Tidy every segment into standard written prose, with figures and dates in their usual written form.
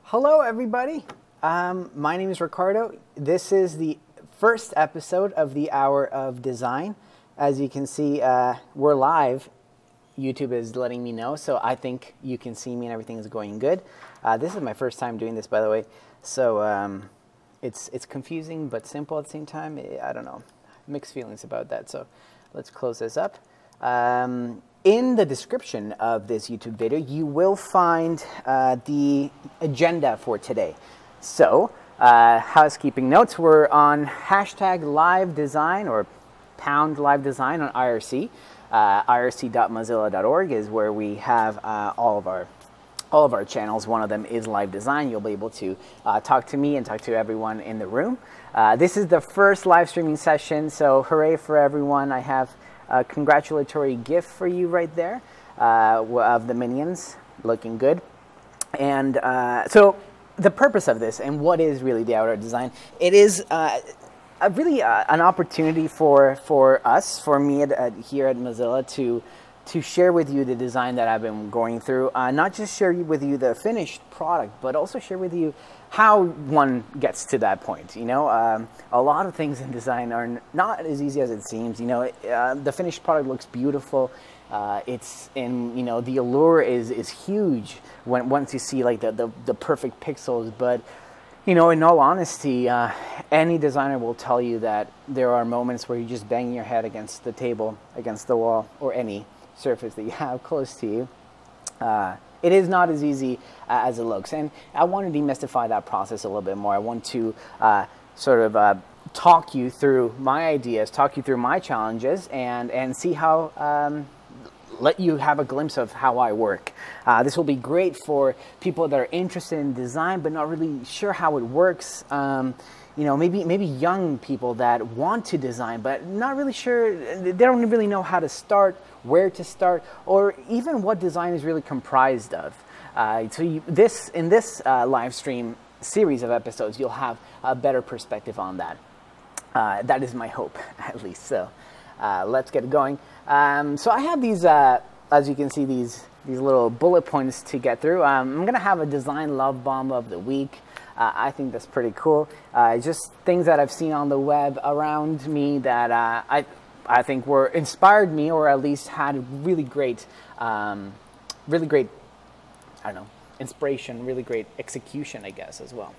Hello, everybody. My name is Ricardo. This is the first episode of the Hour of Design. As you can see, we're live. YouTube is letting me know, so I think you can see me and everything is going good. This is my first time doing this, by the way, so it's confusing but simple at the same time. I don't know, mixed feelings about that. So let's close this up. In the description of this YouTube video, you will find the agenda for today. So, housekeeping notes, we're on hashtag live design or pound live design on IRC. irc.mozilla.org is where we have all of our channels. One of them is live design. You'll be able to talk to me and talk to everyone in the room. This is the first live streaming session, so hooray for everyone. I have a congratulatory gift for you right there of the minions, looking good. And so the purpose of this and what is really the Hour of Design, it is really an opportunity for me here at Mozilla to share with you the design that I've been going through. Not just share with you the finished product, but also share with you how one gets to that point. You know, a lot of things in design are not as easy as it seems. You know, the finished product looks beautiful. The allure is huge once you see like the perfect pixels. But you know, in all honesty, any designer will tell you that there are moments where you just bang your head against the table, against the wall, or any surface that you have close to you. It is not as easy as it looks, and I want to demystify that process a little bit more. I want to talk you through my ideas, talk you through my challenges, and see how let you have a glimpse of how I work. This will be great for people that are interested in design but not really sure how it works. You know, maybe young people that want to design but not really sure, they don't really know how to start, where to start, or even what design is really comprised of. In this live stream series of episodes, you'll have a better perspective on that. That is my hope, at least. So let's get going. So I have these, as you can see, these little bullet points to get through. I'm going to have a design love bomb of the week. I think that's pretty cool. Just things that I've seen on the web around me that I think inspired me, or at least had really great, I don't know, inspiration, really great execution, I guess, as well.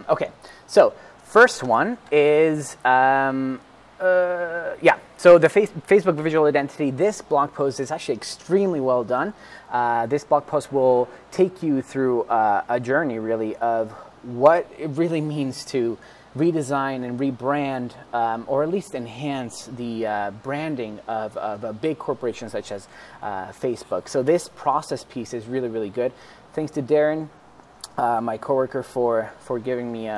Okay, so first one is, so the Facebook visual identity, this blog post is actually extremely well done. This blog post will take you through a journey, really, of what it really means to redesign and rebrand, or at least enhance the branding of a big corporation such as Facebook. So this process piece is really, really good. Thanks to Darren, my coworker, for giving me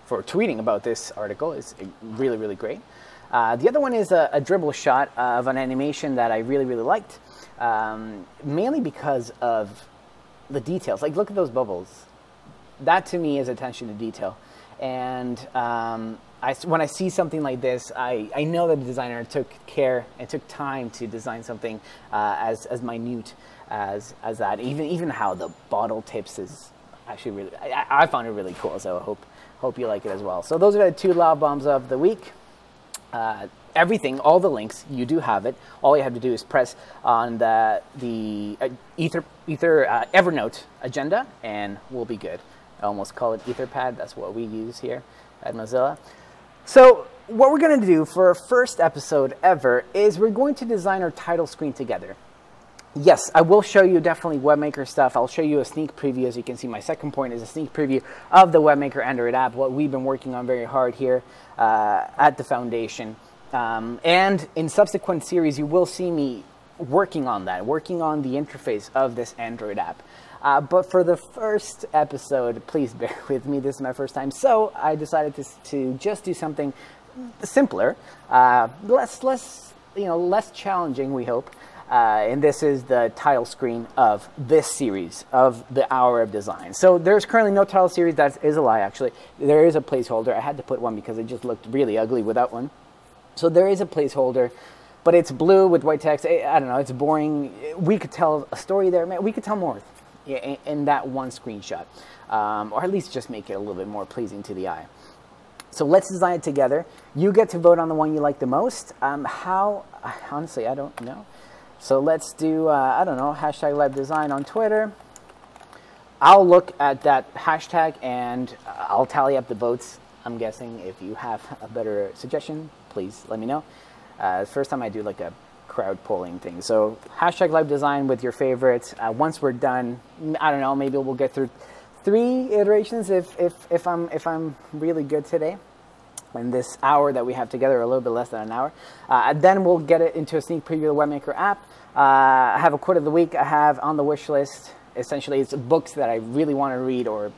for tweeting about this article. It's really, really great. The other one is a dribble shot of an animation that I really, really liked, mainly because of the details. Like, look at those bubbles. That, to me, is attention to detail. And when I see something like this, I know that the designer took care and took time to design something as minute as that. Even how the bottle tips is actually really, I found it really cool. So I hope you like it as well. So those are the two love bombs of the week. Everything, all the links, you do have it. All you have to do is press on the Evernote agenda, and we'll be good. I almost call it Etherpad. That's what we use here at Mozilla. So what we're going to do for our first episode ever is we're going to design our title screen together. Yes, I will show you definitely Webmaker stuff. I'll show you a sneak preview. As you can see, my second point is a sneak preview of the Webmaker Android app, what we've been working on very hard here at the foundation. And in subsequent series, you will see me working on that, working on the interface of this Android app. But for the first episode, please bear with me. This is my first time. So I decided to just do something simpler, less challenging, we hope. And this is the title screen of this series of the Hour of Design. So there's currently no title series. That is a lie, actually. There is a placeholder. I had to put one because it just looked really ugly without one. So there is a placeholder, but it's blue with white text. I don't know. It's boring. We could tell a story there. Man, we could tell more. in that one screenshot, or at least just make it a little bit more pleasing to the eye. So let's design it together. You get to vote on the one you like the most. How? Honestly, I don't know. So let's do, I don't know, hashtag live design on Twitter. I'll look at that hashtag and I'll tally up the votes. I'm guessing if you have a better suggestion, please let me know. First time I do like a crowd polling thing. So hashtag live design with your favorites. Once we're done, I don't know, maybe we'll get through 3 iterations if I'm really good today. In this hour that we have together, a little bit less than an hour. Then we'll get it into a sneak preview of the Webmaker app. I have a quote of the week I have on the wish list. Essentially, it's books that I really want to read, or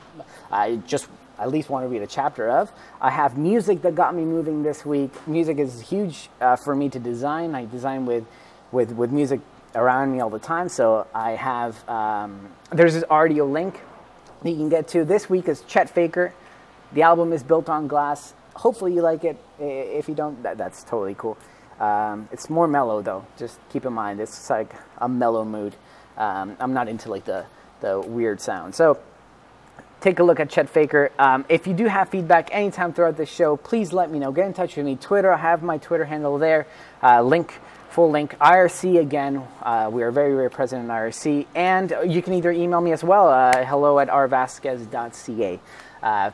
I just at least want to read a chapter of. I have music that got me moving this week. Music is huge for me to design. I design with music around me all the time. So I have, there's this audio link that you can get to. This week is Chet Faker. The album is Built on Glass. Hopefully you like it. If you don't, that's totally cool. It's more mellow though. Just keep in mind, it's like a mellow mood. I'm not into like the weird sound. So take a look at Chet Faker. If you do have feedback anytime throughout the show, please let me know. Get in touch with me. Twitter, I have my Twitter handle there. Full link. IRC again. We are very, very present in IRC. And you can either email me as well. hello@rvazquez.ca.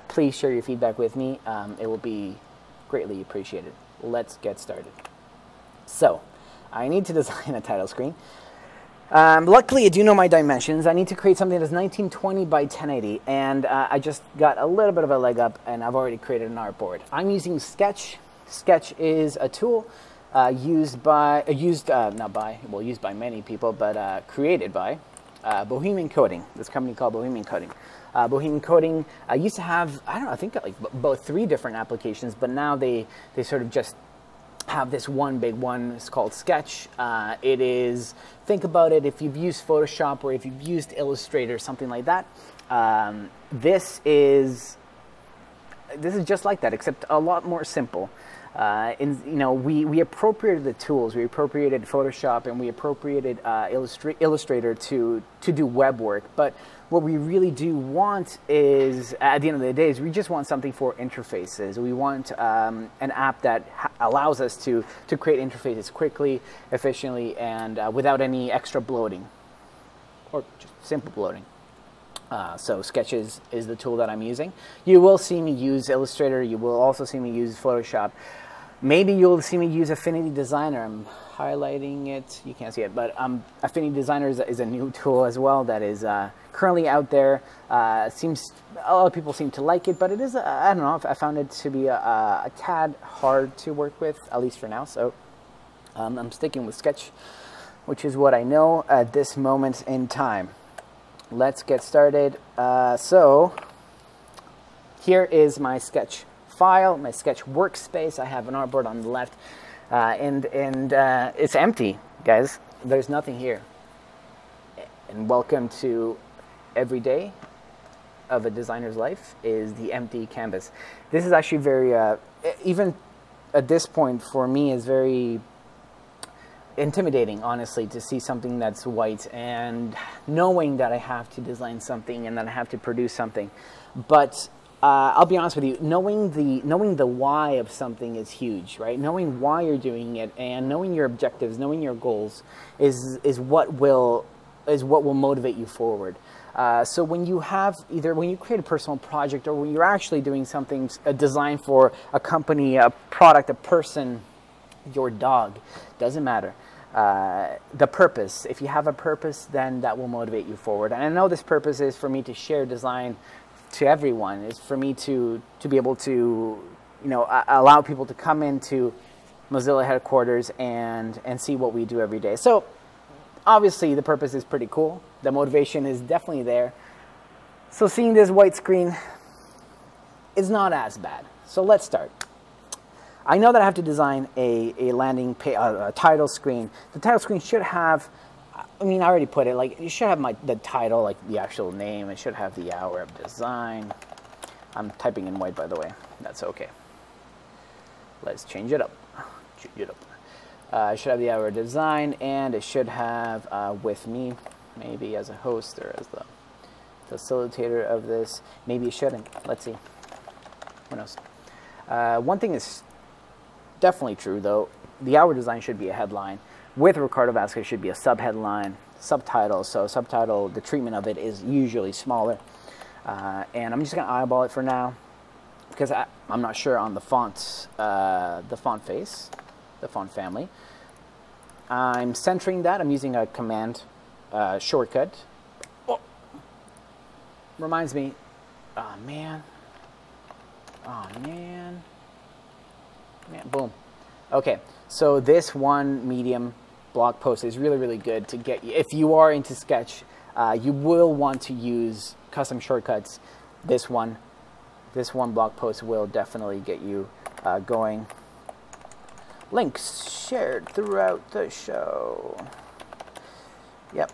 Please share your feedback with me. It will be greatly appreciated. Let's get started. So, I need to design a title screen. Luckily, I do know my dimensions. I need to create something that's 1920 by 1080, and I just got a little bit of a leg up, and I've already created an artboard. I'm using Sketch. Sketch is a tool used by many people, but created by Bohemian Coding. This company called Bohemian Coding. Bohemian Coding used to have, I don't know, I think like both 3 different applications, but now they sort of just have this one big one. It's called Sketch. It is, think about it, if you've used Photoshop or if you've used Illustrator, something like that. This is just like that, except a lot more simple. We appropriated the tools. We appropriated Photoshop and we appropriated Illustrator to do web work. But what we really do want is, at the end of the day, is we just want something for interfaces. We want an app that allows us to create interfaces quickly, efficiently, and without any extra bloating, or just simple bloating. So Sketch is the tool that I'm using. You will see me use Illustrator. You will also see me use Photoshop. Maybe you'll see me use Affinity Designer. I'm highlighting it. You can't see it, but Affinity Designer is a new tool as well that is currently out there. Seems a lot of people seem to like it, but it is, I don't know, I found it to be a tad hard to work with, at least for now. So I'm sticking with Sketch, which is what I know at this moment in time. Let's get started. So here is my Sketch file, my Sketch workspace. I have an artboard on the left, and it's empty, guys. There's nothing here. And welcome to every day of a designer's life is the empty canvas. This is actually very, even at this point for me, is very intimidating, honestly, to see something that's white and knowing that I have to design something and that I have to produce something. But I'll be honest with you, knowing the why of something is huge, right? Knowing why you're doing it and knowing your objectives, knowing your goals is what will motivate you forward. So when you create a personal project, or when you're actually doing something, a design for a company, a product, a person, your dog, doesn't matter. The purpose, if you have a purpose, then that will motivate you forward. And I know this purpose is for me to share design to everyone. Is for me to be able to, allow people to come into Mozilla headquarters and see what we do every day. So obviously the purpose is pretty cool. The motivation is definitely there. So seeing this white screen is not as bad. So let's start. I know that I have to design a landing page, a title screen. The title screen should have, I already put it, like, it should have the title, like the actual name. It should have the hour of design. I'm typing in white, by the way. That's okay. Let's change it up. It should have the hour of design, and it should have with me, maybe as a host or as the facilitator of this. Maybe it shouldn't. Let's see. Who knows? One thing is definitely true, though. The hour design should be a headline. With Ricardo Vazquez, should be a subheadline, subtitle. So subtitle, the treatment of it is usually smaller. And I'm just going to eyeball it for now, because I'm not sure on the fonts, the font face, the font family. I'm centering that. I'm using a command shortcut. Oh. Reminds me, oh man, boom. Okay, so this one medium blog post is really, really good to get you. If you are into Sketch, you will want to use custom shortcuts. This one blog post will definitely get you going. Links shared throughout the show. Yep,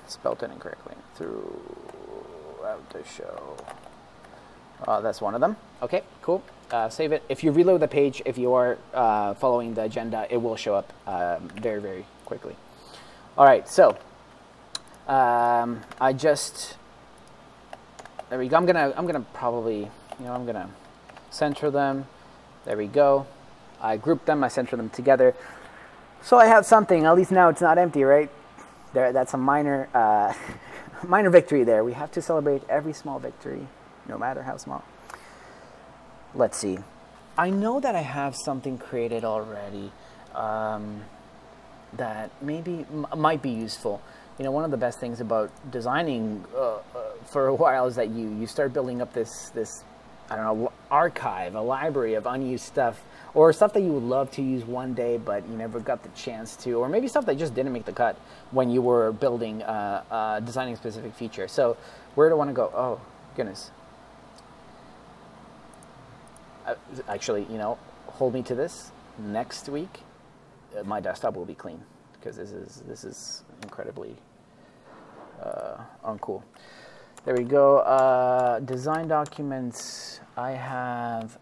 spelled it incorrectly. Throughout the show. That's one of them. Okay, cool. Save it. If you reload the page, if you are following the agenda, it will show up very, very quickly. All right, so I just, there we go. I'm gonna probably, I'm gonna center them. There we go. I grouped them. I center them together. So I have something. At least now it's not empty, right? That's a minor, minor victory there. We have to celebrate every small victory, no matter how small. Let's see. I know that I have something created already that maybe might be useful. One of the best things about designing for a while is that you start building up this I don't know, archive, a library of unused stuff, or stuff that you would love to use one day, but you never got the chance to, or maybe stuff that just didn't make the cut when you were building, designing a specific feature. So where do I want to go? Oh, goodness. Actually, hold me to this. Next week, my desktop will be clean, because this is incredibly uncool. There we go. Design documents. I have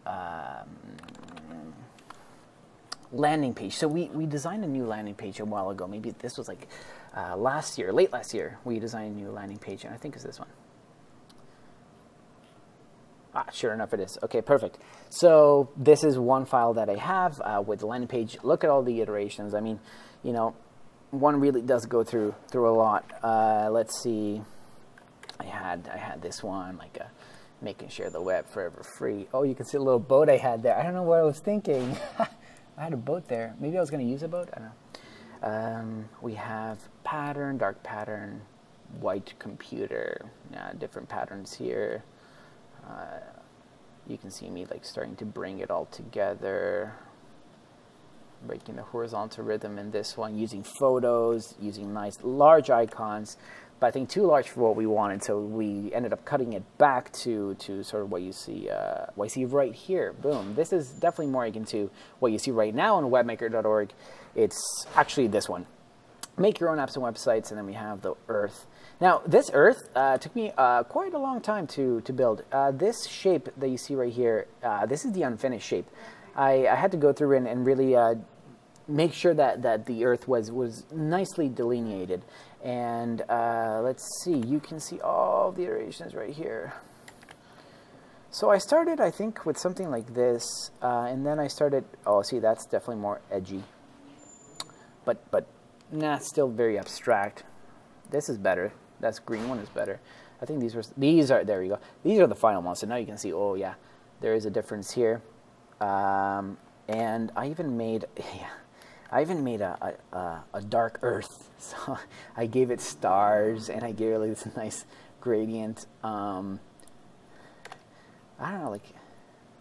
landing page. So we designed a new landing page a while ago. Maybe this was like last year, late last year. We designed a new landing page, and I think it's this one. Sure enough, it is. Okay, perfect. So this is one file that I have with the landing page. Look at all the iterations. I mean, one really does go through a lot. Let's see. I had this one, like making sure the web forever free. Oh, you can see a little boat I had there. I don't know what I was thinking. I had a boat there. Maybe I was going to use a boat. I don't know. We have pattern, dark pattern, white computer. Different patterns here. You can see me like starting to bring it all together, breaking the horizontal rhythm in this one, using photos, using nice large icons, but I think too large for what we wanted, so we ended up cutting it back to sort of what you see right here. Boom. This is definitely more akin to what you see right now on webmaker.org. It's actually this one. Make your own apps and websites, and then we have the Earth. Now, this Earth took me quite a long time to build. This shape that you see right here, this is the unfinished shape. I had to go through and really make sure that the Earth was nicely delineated. And let's see, you can see all the iterations right here. So I started, I think, with something like this, and then I started, oh, see, that's definitely more edgy. But nah, still very abstract. This is better. That green one is better. I think these are, there you go. These are the final ones. So now you can see, oh yeah, there is a difference here. And I even made, a dark Earth. So I gave it stars, and I gave it like this nice gradient. I don't know, like,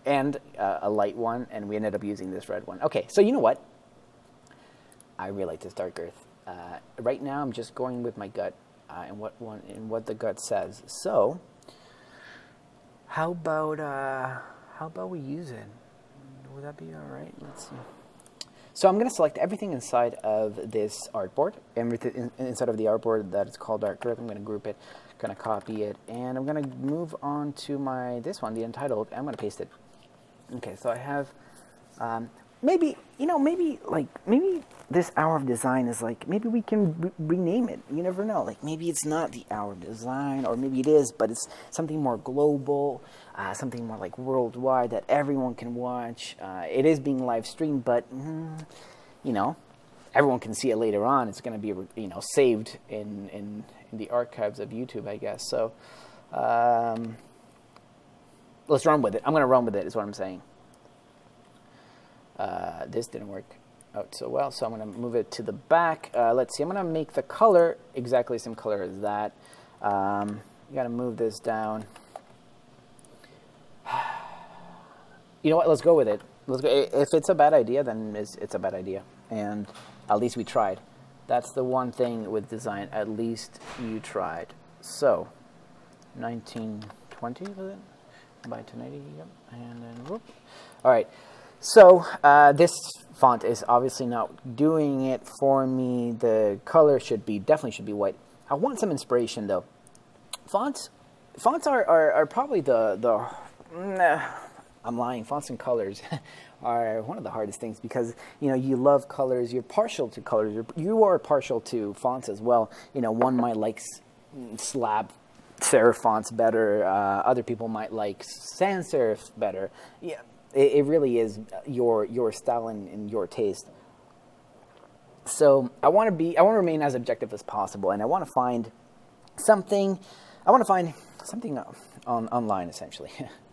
and a light one, and we ended up using this red one. Okay, so you know what? I really like this dark Earth. Right now, I'm just going with my gut and what the gut says. So, how about we use it? Would that be all right? Let's see. So I'm going to select everything inside of this artboard, everything inside of the artboard that is called Dark Earth. I'm going to group it, going to copy it, and I'm going to move on to this one, the Untitled. I'm going to paste it. Okay, so I have maybe, you know, maybe this hour of design is like, maybe we can rename it. You never know. Like, maybe it's not the hour of design, or maybe it is, but it's something more global, something more like worldwide that everyone can watch. It is being live streamed, but you know, everyone can see it later on. It's going to be, you know, saved in the archives of YouTube, I guess. So let's run with it. I'm going to run with it, is what I'm saying. This didn't work out so well, so I'm going to move it to the back. Let's see. I'm going to make the color exactly the same color as that. You got to move this down. You know what? Let's go with it. Let's go. If it's a bad idea, then it's a bad idea. And at least we tried. That's the one thing with design. At least you tried. So, 1920 was it? By 1080. Yep. And then whoop. All right. So this font is obviously not doing it for me. The color definitely should be white. I want some inspiration though. Fonts are probably I'm lying. Fonts and colors are one of the hardest things, because you know, you love colors. You're partial to colors. You are partial to fonts as well. You know, one might like slab serif fonts better. Other people might like sans serif better. Yeah. It really is your style and your taste. So I want to remain as objective as possible, and I want to find something. I want to find something online, essentially,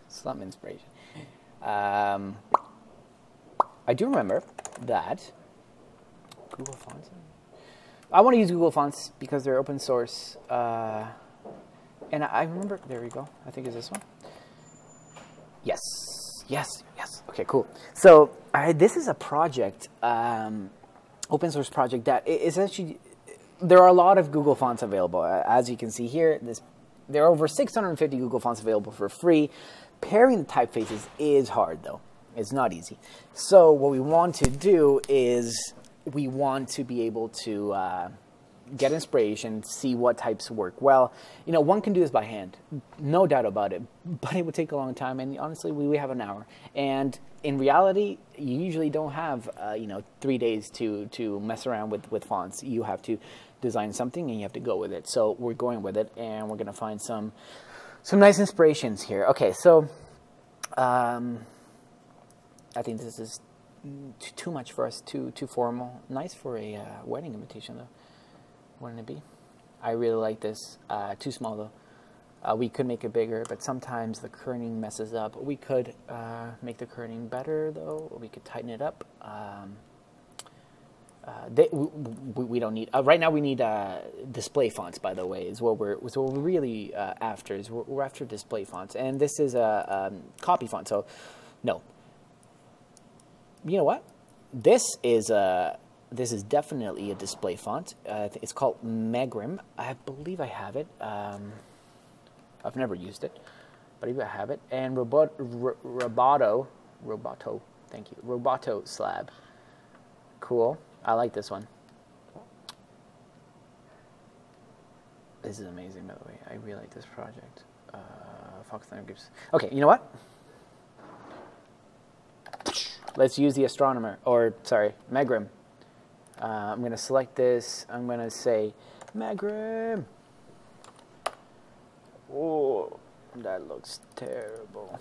some inspiration. I do remember that Google Fonts. I want to use Google Fonts because they're open source, and I remember. There we go. I think it's this one. Yes. Yes. Okay, cool. So this is a project, open source project that essentially, there are a lot of Google fonts available. As you can see here, there are over 650 Google fonts available for free. Pairing the typefaces is hard though. It's not easy. So what we want to do is we want to be able to get inspiration, see what types work well. You know, one can do this by hand, no doubt about it, but it would take a long time, and honestly, we have an hour. And in reality, you usually don't have, you know, 3 days to mess around with fonts. You have to design something, and you have to go with it. So we're going with it, and we're going to find some nice inspirations here. Okay, so I think this is too much for us, too formal. Nice for a wedding invitation, though. Wouldn't it be? I really like this. Too small though. We could make it bigger, but sometimes the kerning messes up. We could make the kerning better though. We could tighten it up. We don't need right now. We need display fonts. By the way, is what we're really after. We're after display fonts, and this is a copy font. So no. You know what? This is definitely a display font. It's called Megrim. I believe I have it. I've never used it, but I have it. And Roboto, thank you. Roboto slab. Cool. I like this one. This is amazing, by the way. I really like this project. Fox Thunder Gibbs. Okay, you know what? Let's use the astronomer, or sorry, Megrim. I'm going to select this. I'm going to say Megrim. Oh, that looks terrible.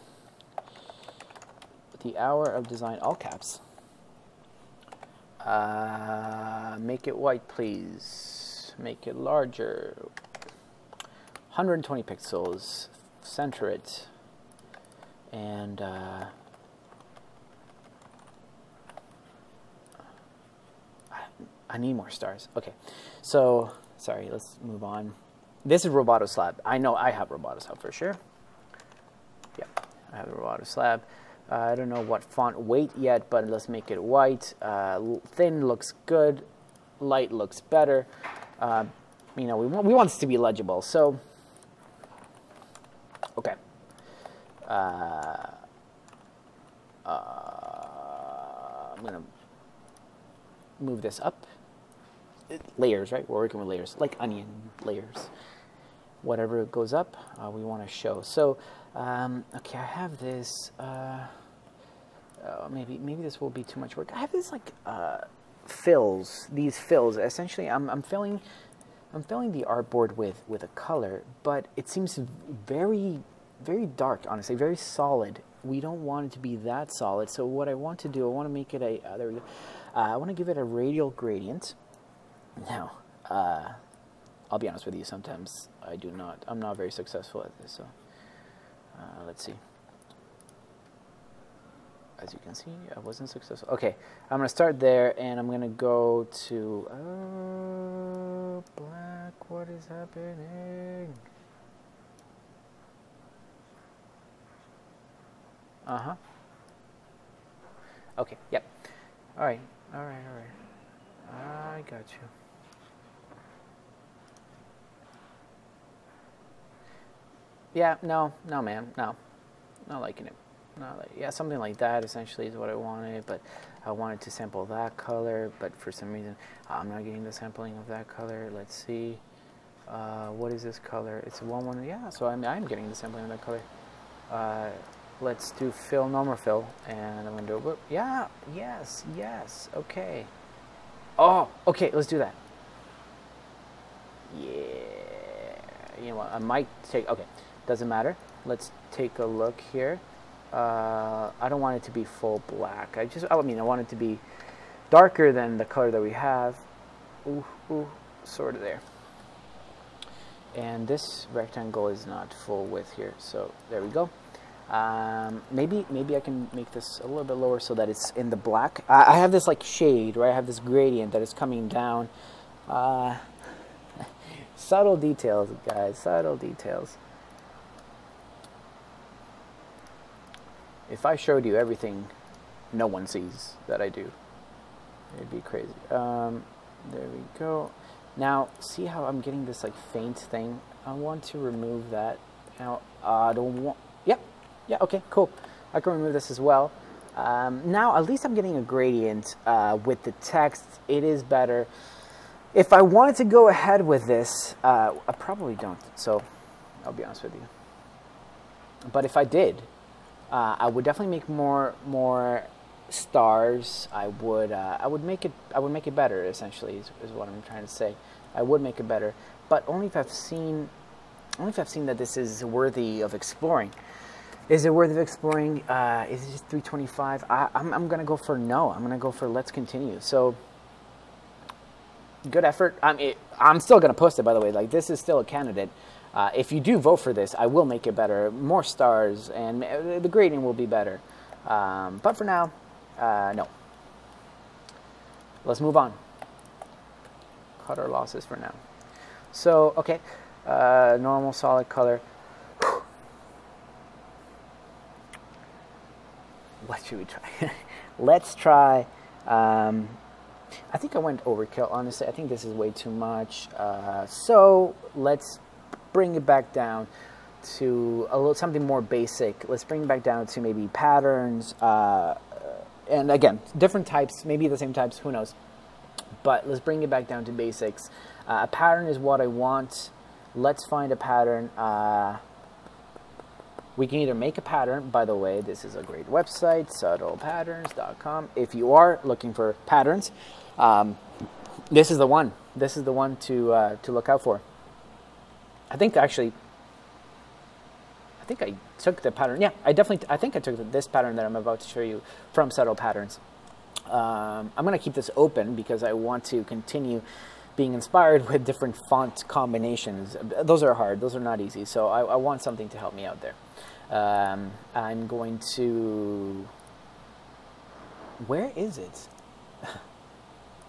The hour of design, all caps. Make it white, please. Make it larger. 120 pixels. Center it. And I need more stars. Okay, so sorry, let's move on. This is Roboto slab. I know I have Roboto slab for sure. Yeah, I have the Roboto slab. I don't know what font weight yet, but let's make it white. Thin looks good. Light looks better. You know, we want this to be legible. So, okay. I'm gonna move this up. Layers, right? We're working with layers, like onion layers. Whatever goes up, we want to show. So, okay, I have this. maybe this will be too much work. I have this like fills. These fills. Essentially, I'm filling the artboard with a color, but it seems very dark. Honestly, very solid. We don't want it to be that solid. So what I want to do, I want to make it there we go. I want to give it a radial gradient. Now, I'll be honest with you. Sometimes I'm not very successful at this. So let's see. As you can see, I wasn't successful. Okay, I'm going to start there, and I'm going to go to black. What is happening? Uh-huh. Okay, yep. All right. I got you. Yeah, no, man, no. Not liking it. Yeah, something like that essentially is what I wanted, but I wanted to sample that color, but for some reason I'm not getting the sampling of that color. Let's see, what is this color? It's a 1-1. Yeah, so I'm getting the sampling of that color. Let's do fill, normal fill, and I'm gonna do it. Yeah, yes, okay. Oh, okay, let's do that. Yeah, you know what? I might take. Okay, doesn't matter. Let's take a look here. I don't want it to be full black. I want it to be darker than the color that we have. Ooh, sort of there. And this rectangle is not full width here, so there we go. Maybe I can make this a little bit lower so that it's in the black. I have this like shade, right? I have this gradient that is coming down. Subtle details, guys, subtle details. If I showed you everything no one sees that I do, it'd be crazy. There we go. Now, see how I'm getting this like faint thing? I want to remove that. Now, I don't want... Yep. Yeah, okay, cool. I can remove this as well. Now, at least I'm getting a gradient with the text. It is better. If I wanted to go ahead with this, I probably don't. So, I'll be honest with you. But if I did... I would definitely make more stars. I would make it better. Essentially, is what I'm trying to say. I would make it better, but only if I've seen that this is worthy of exploring. Is it worthy of exploring? Is it just 325? I'm gonna go for no. I'm gonna go for let's continue. So good effort. I'm still gonna post it, by the way. Like, this is still a candidate. If you do vote for this, I will make it better, more stars, and the grading will be better. But for now, no. Let's move on. Cut our losses for now. So, okay, normal solid color. What should we try? Let's try, I think I went overkill, honestly. I think this is way too much. So let's bring it back down to something more basic. Let's bring it back down to maybe patterns, and again, different types, maybe the same types, who knows. But let's bring it back down to basics. A pattern is what I want. Let's find a pattern. We can either make a pattern. By the way, this is a great website, subtlepatterns.com. If you are looking for patterns, this is the one. This is the one to look out for. I think I took the pattern. Yeah, I think I took this pattern that I'm about to show you from Subtle Patterns. I'm going to keep this open because I want to continue being inspired with different font combinations. Those are hard. Those are not easy. So I want something to help me out there. I'm going to... Where is it?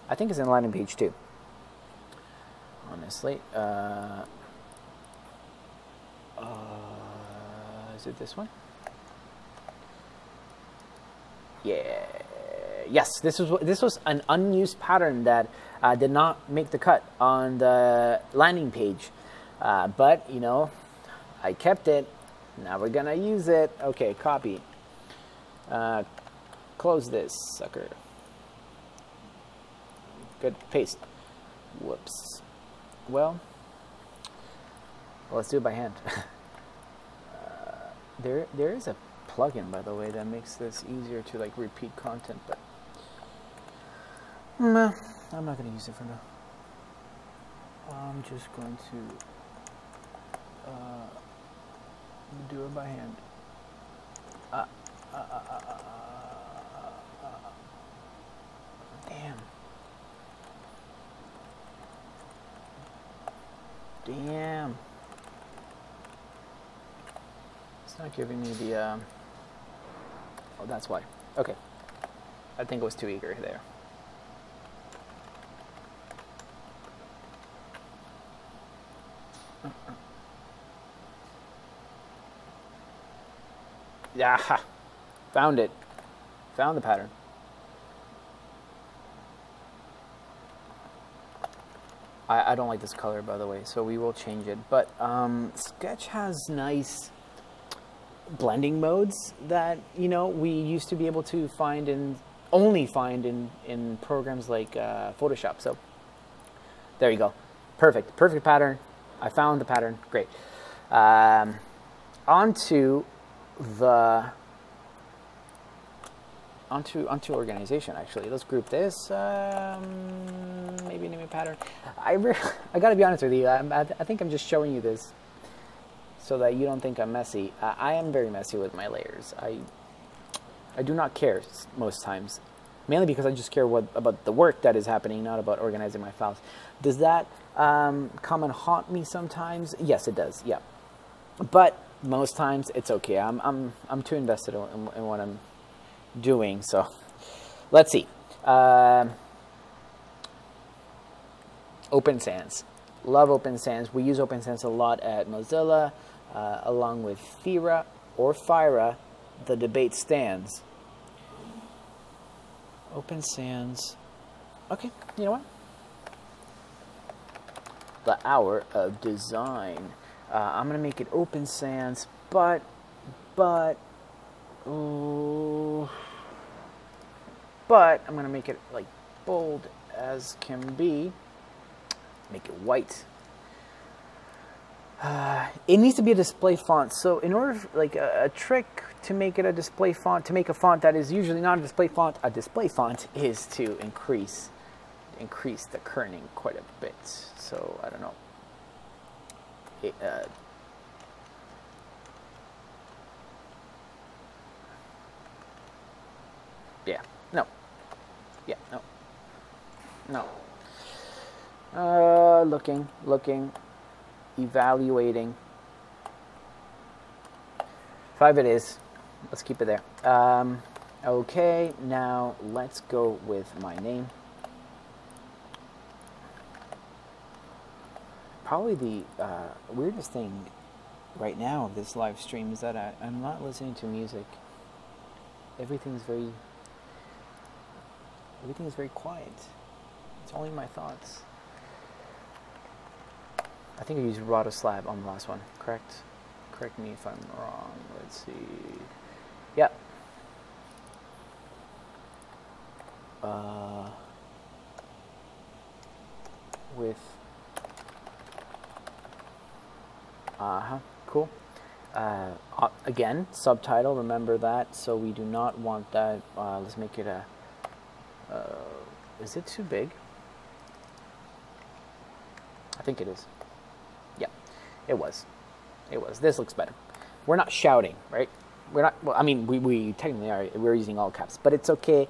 I think it's in landing page 2. Honestly. Is it this one? Yeah. Yes, this was an unused pattern that did not make the cut on the landing page. But, you know, I kept it. Now we're gonna use it. Okay, copy. Close this sucker. Good, paste. Whoops. Well, let's do it by hand. There is a plugin, by the way, that makes this easier to like repeat content, but nah, I'm not going to use it for now. I'm just going to do it by hand. Damn. Damn. It's not giving me the, oh, that's why. Okay. I think I was too eager there. Yeah, found it. Found the pattern. I don't like this color, by the way, so we will change it. But Sketch has nice blending modes that, you know, we used to be able to find in, only find in programs like Photoshop. So there you go. Perfect. Perfect pattern. I found the pattern. Great. Onto organization, actually. Let's group this. Maybe name a pattern. I gotta be honest with you. I think I'm just showing you this so that you don't think I'm messy. I am very messy with my layers. I do not care most times, mainly because I just care about the work that is happening, not about organizing my files. Does that come and haunt me sometimes? Yes, it does. Yeah, but most times it's okay. I'm too invested in what I'm doing. So let's see. Open Sans. Love Open Sans. We use Open Sans a lot at Mozilla, along with Fira or Fira. The debate stands. Open Sans. Okay, you know what? The hour of design. I'm gonna make it Open Sans, but I'm gonna make it like bold as can be. Make it white. It needs to be a display font. So in order, like a trick to make it a display font, to make a font that is usually not a display font is to increase the kerning quite a bit. So I don't know. Yeah. No. Yeah. No. No. Looking, evaluating. 5 it is. Let's keep it there. Okay, now let's go with my name. Probably the weirdest thing right now of this live stream is that I'm not listening to music. Everything is very quiet. It's only my thoughts. I think I used Rotoslab on the last one, correct? Correct me if I'm wrong. Let's see. Yep. With cool. Again, subtitle, remember that, so we do not want that. Let's make it a, is it too big? I think it is. Yeah, it was. This looks better. We're not shouting, right? We're not, well, I mean, we technically are, we're using all caps, but it's okay.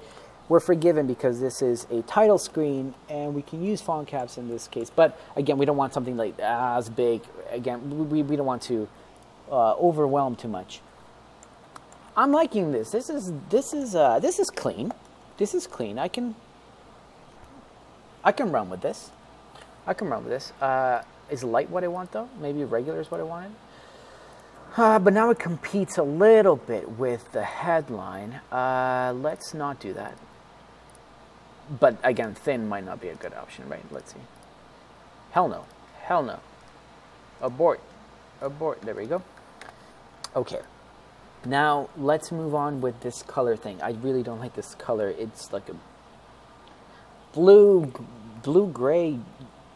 We're forgiven because this is a title screen and we can use font caps in this case. But again, we don't want something like as big. Again, we don't want to overwhelm too much. I'm liking this. This is clean. This is clean. I can run with this. Is light what I want though? Maybe regular is what I wanted. But now it competes a little bit with the headline. Let's not do that. But again, thin might not be a good option, right? Let's see. Hell no. Hell no. Abort. Abort. There we go. Okay. Now let's move on with this color thing. I really don't like this color. It's like a blue, gray,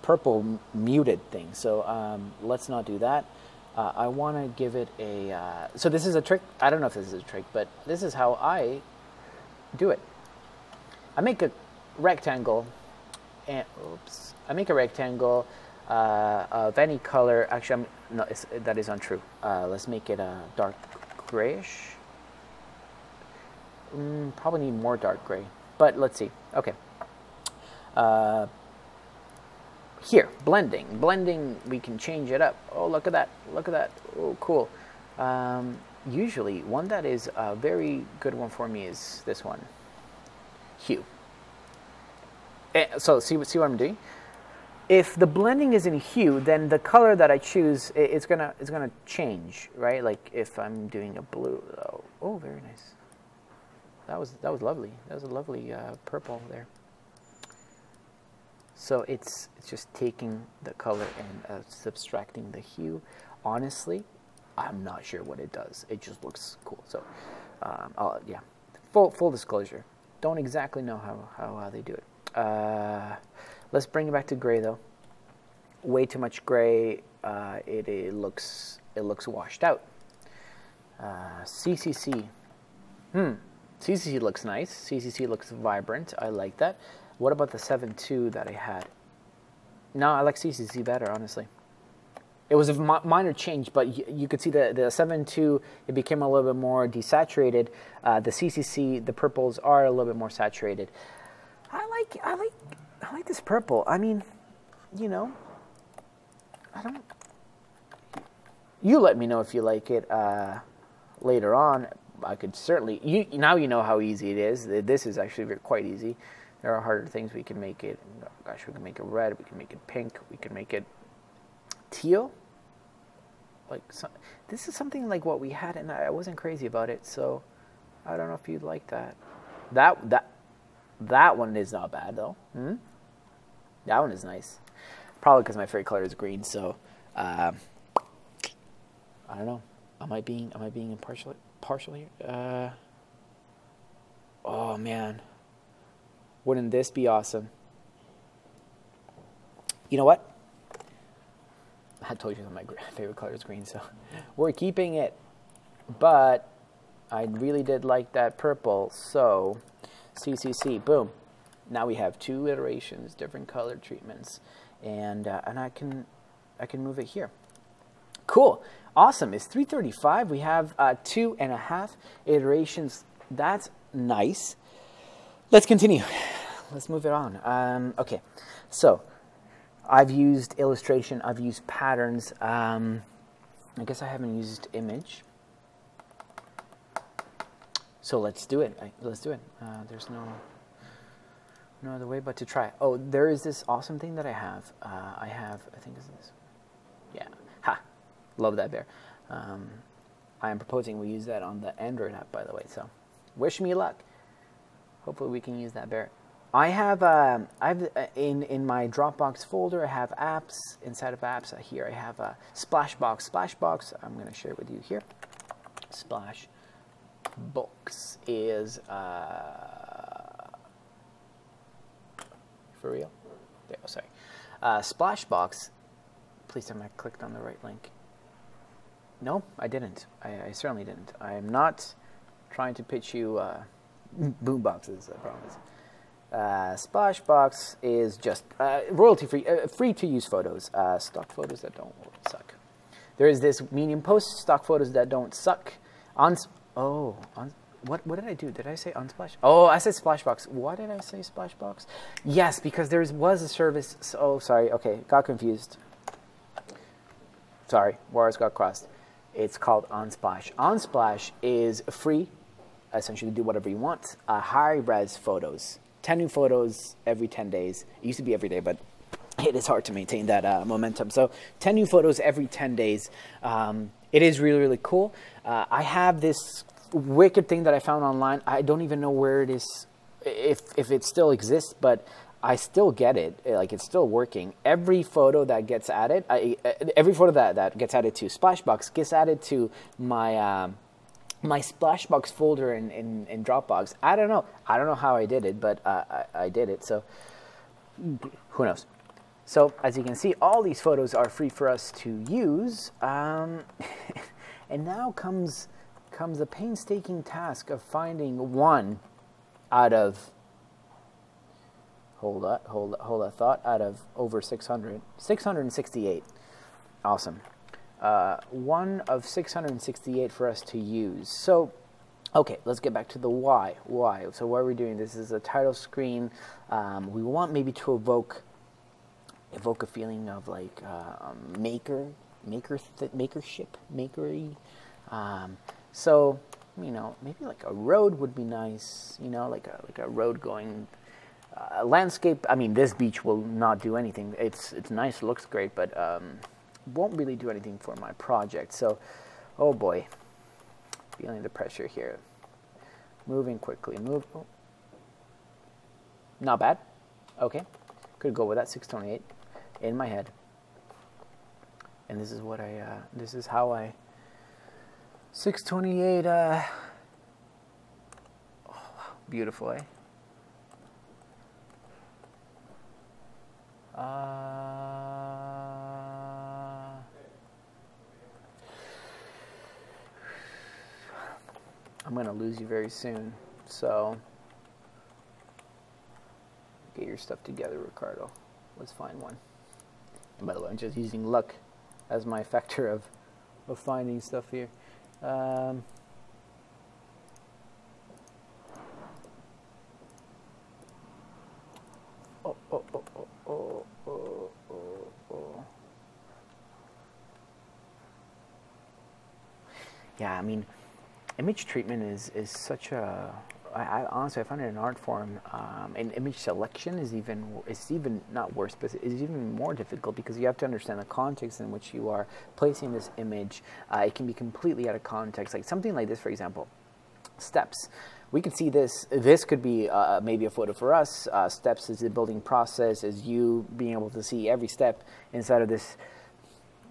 purple muted thing. So let's not do that. I want to give it a, so this is a trick. I don't know if this is a trick, but this is how I do it. I make a rectangle, and oops, I make a rectangle of any color. Actually, no, that is untrue. Let's make it a dark grayish. Probably need more dark gray, but let's see. Okay. Here, blending. Blending, we can change it up. Oh, look at that. Look at that. Oh, cool. Usually, one that is a very good one for me is this one. Hue. So, see what I'm doing? If the blending is in hue, then the color that I choose, it's gonna change, right? Like if I'm doing a blue. Oh, very nice. That was lovely. That was a lovely purple there. So it's just taking the color and subtracting the hue. Honestly, I'm not sure what it does. It just looks cool. So yeah, full disclosure. Don't exactly know how they do it. Let's bring it back to gray though. Way too much gray. It looks washed out. CCC. CCC looks nice. CCC looks vibrant. I like that. What about the 7.2 that I had? No, I like CCC better, honestly. It was a minor change, but you could see the 7.2, it became a little bit more desaturated. The CCC, the purples are a little bit more saturated. I like this purple. I mean, you know, you let me know if you like it later on. I could certainly, now you know how easy it is. This is actually quite easy. There are harder things. We can make it, gosh, we can make it red, we can make it pink, we can make it teal. Like, this is something like what we had, and I wasn't crazy about it, so I don't know if you'd like that. That one is not bad, though. That one is nice. Probably because my favorite color is green, so I don't know. Am I being partial here? Oh, man. Wouldn't this be awesome? You know what? I told you that my favorite color is green, so we're keeping it. But I really did like that purple, so CCC, boom. Now we have 2 iterations, different color treatments, and I can move it here. Cool, awesome. It's 3:35. We have 2.5 iterations. That's nice. Let's continue. Let's move it on. Okay, so I've used illustration. I've used patterns. I guess I haven't used image. So let's do it. Let's do it. There's no other way but to try. Oh, there is this awesome thing that I have. I think this is, yeah. Ha! Love that bear. I am proposing we use that on the Android app, by the way. So wish me luck. Hopefully we can use that bear. I have in my Dropbox folder, I have apps. Inside of apps, here I have a Splashbox. Splashbox, I'm going to share it with you here. Splashbox is for real. There, oh, sorry. Splashbox. Please tell me I clicked on the right link. No, I didn't. I certainly didn't. I am not trying to pitch you boom boxes, I promise. Splashbox is just royalty free, free to use photos, stock photos that don't suck. There is this medium post, stock photos that don't suck. What did I do? Did I say Unsplash? Oh, I said Splashbox. Why did I say Splashbox? Yes, because there was a service. Oh, sorry. Okay, got confused. Sorry, wires got crossed. It's called Unsplash. Unsplash is free. Essentially, do whatever you want. High-res photos. 10 new photos every 10 days. It used to be every day, but it is hard to maintain that momentum. So 10 new photos every 10 days. It is really, really cool. I have this wicked thing that I found online. I don't even know where it is, if it still exists, but I still get it. Like, it's still working. Every photo that gets added, every photo that gets added to Splashbox gets added to my my Splashbox folder in Dropbox. I don't know how I did it, but I did it. So who knows? So as you can see, all these photos are free for us to use. And now comes the painstaking task of finding one out of, hold that thought, out of over 600, 668. Awesome. One of 668 for us to use. So, okay, let's get back to the why. Why? So what are we doing? This is a title screen. We want maybe to evoke a feeling of like makership, makery. So, you know, maybe like a road would be nice. You know, like a road going. Landscape. I mean, this beach will not do anything. It's nice, looks great, but won't really do anything for my project. So, oh boy, feeling the pressure here. Moving quickly. Move. Oh. Not bad. Okay, could go with that 628 in my head. And this is what this is how I 628. Oh, wow, beautiful, eh? I'm going to lose you very soon, so get your stuff together, Ricardo. Let's find one. And by the way, I'm just using luck as my factor of finding stuff here. Yeah, I mean, image treatment is such a. Honestly, I find it an art form, and image selection is even not worse, but it's even more difficult because you have to understand the context in which you are placing this image. It can be completely out of context, like something like this, for example, steps. We could see this. This could be maybe a photo for us. Steps is the building process, is you being able to see every step inside of this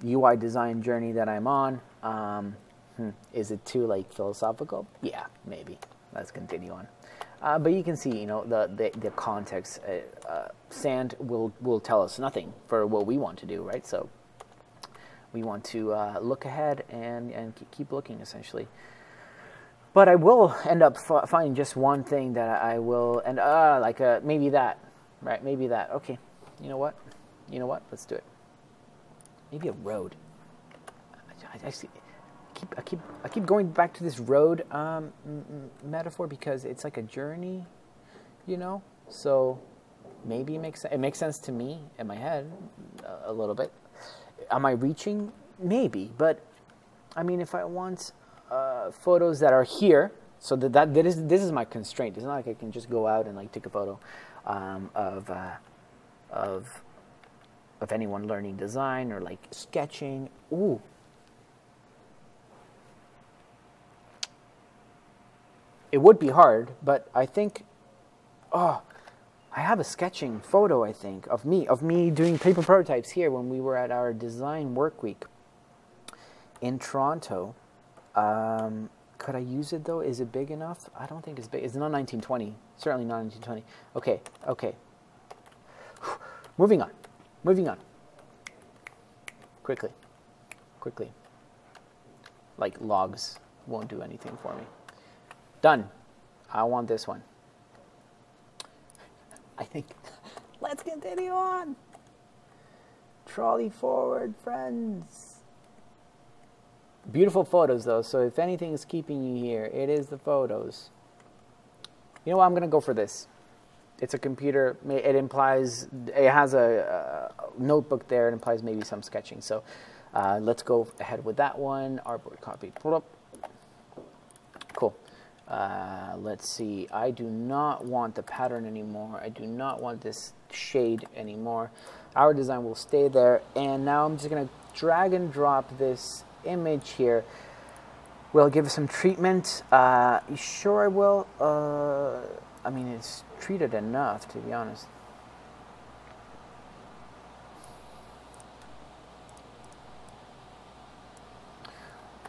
UI design journey that I'm on. Is it too like philosophical? Yeah, maybe. Let's continue on. But you can see, you know, the context. Sand will tell us nothing for what we want to do, right? So we want to look ahead and keep looking, essentially. But I will end up finding just one thing that I will, and like maybe that, right? Maybe that. Okay, you know what? You know what? Let's do it. Maybe a road. I keep going back to this road metaphor because it's like a journey, you know. So maybe it makes sense to me in my head a little bit. Am I reaching? Maybe, but I mean, if I want photos that are here, so this is my constraint. It's not like I can just go out and like take a photo of anyone learning design or like sketching. Ooh. It would be hard, but I think, I have a sketching photo, I think, of me doing paper prototypes here when we were at our design work week in Toronto. Could I use it though? Is it big enough? I don't think it's big. It's not 1920. Certainly not 1920. Okay. Moving on. Quickly. Like logs won't do anything for me. Done. I want this one. I think. Let's continue on. Trolley forward, friends. Beautiful photos, though. So if anything is keeping you here, it is the photos. You know what? I'm going to go for this. It's a computer. It implies, it has a notebook there. It implies maybe some sketching. So let's go ahead with that one. Artboard copy. Pull up. Cool. Let's see. I do not want the pattern anymore. I do not want this shade anymore. Our design will stay there. And now I'm just going to drag and drop this image here. We'll give it some treatment. Sure I will. I mean, it's treated enough, to be honest.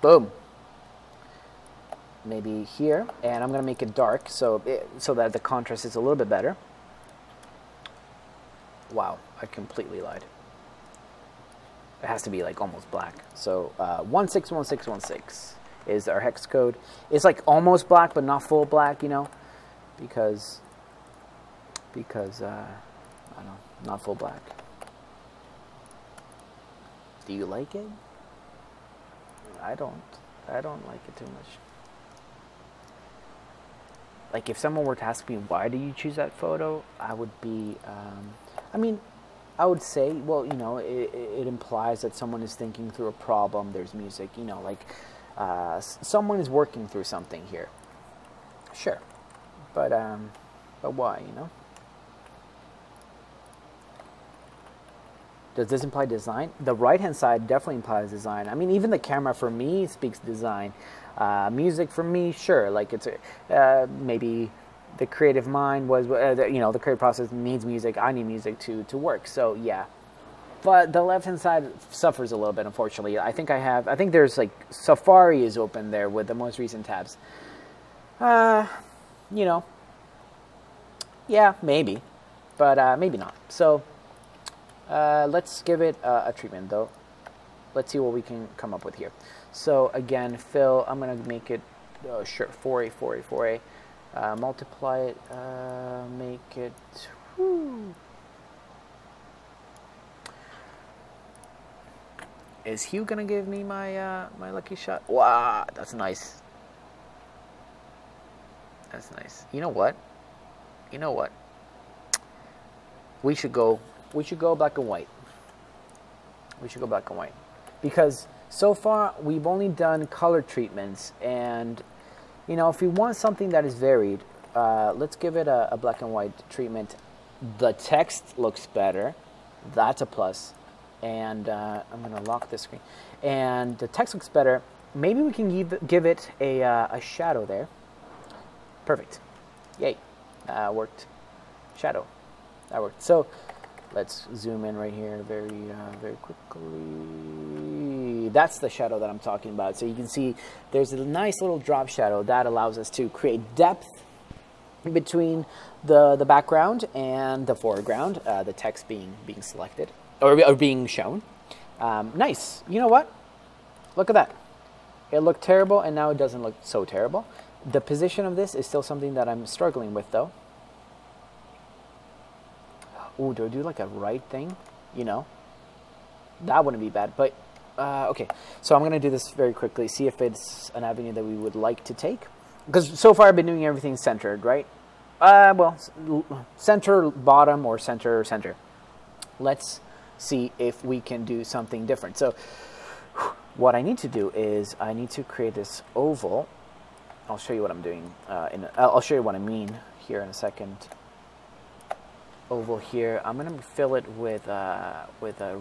Boom. Maybe here, and I'm going to make it dark so that the contrast is a little bit better. Wow, I completely lied. It has to be like almost black. So 161616 is our hex code. It's like almost black, but not full black, you know, because I don't know, not full black. Do you like it? I don't like it too much. Like if someone were to ask me why do you choose that photo, I would be, I mean, I would say, well, you know, it implies that someone is thinking through a problem. There's music, you know, like someone is working through something here. Sure, but why, you know? Does this imply design? The right-hand side definitely implies design. I mean, even the camera for me speaks design. Music for me, sure, like it's maybe the creative mind was, you know, the creative process needs music. I need music to work. So yeah, but the left-hand side suffers a little bit, unfortunately. I think there's like Safari is open there with the most recent tabs. You know, yeah, maybe, but maybe not. So let's give it a treatment though. Let's see what we can come up with here. So again, fill, I'm going to make it, sure, 4A, 4A, 4A. Multiply it, make it, whoo. Is Hugh going to give me my my lucky shot? Wow, that's nice. That's nice. You know what? You know what? We should go black and white. We should go black and white. Because so far, we've only done color treatments, and you know, if we want something that is varied, let's give it a black and white treatment. The text looks better, that's a plus, and I'm going to lock this screen. And the text looks better. Maybe we can give it a shadow there. Perfect. Yay, worked. Shadow, that worked. So let's zoom in right here very quickly. That's the shadow that I'm talking about. So you can see there's a nice little drop shadow that allows us to create depth between the background and the foreground, the text being selected or being shown. Nice. You know what? Look at that. It looked terrible, and now it doesn't look so terrible. The position of this is still something that I'm struggling with, though. Ooh, do I do like a right thing? You know, that wouldn't be bad, but okay. So I'm going to do this very quickly, see if it's an avenue that we would like to take. Because so far I've been doing everything centered, right? Well, center, bottom, or center, center. Let's see if we can do something different. So what I need to do is I need to create this oval. I'll show you what I'm doing. I'll show you what I mean here in a second. Oval here. I'm going to fill it with a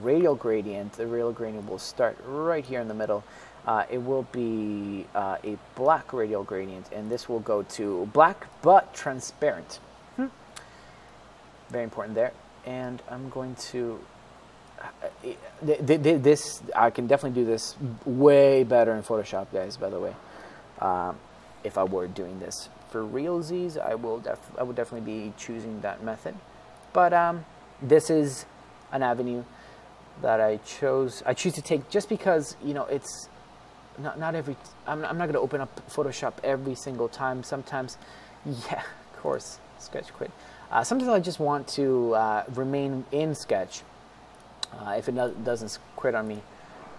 radial gradient. The radial gradient will start right here in the middle. It will be a black radial gradient, and this will go to black but transparent. Very important there. And I'm going to this. I can definitely do this way better in Photoshop, guys. By the way, if I were doing this for realsies, I would definitely be choosing that method. But this is an avenue that I choose to take just because, you know, it's not every. I'm not going to open up Photoshop every single time. Sometimes, yeah, of course, Sketch quit. Sometimes I just want to remain in Sketch if it doesn't quit on me.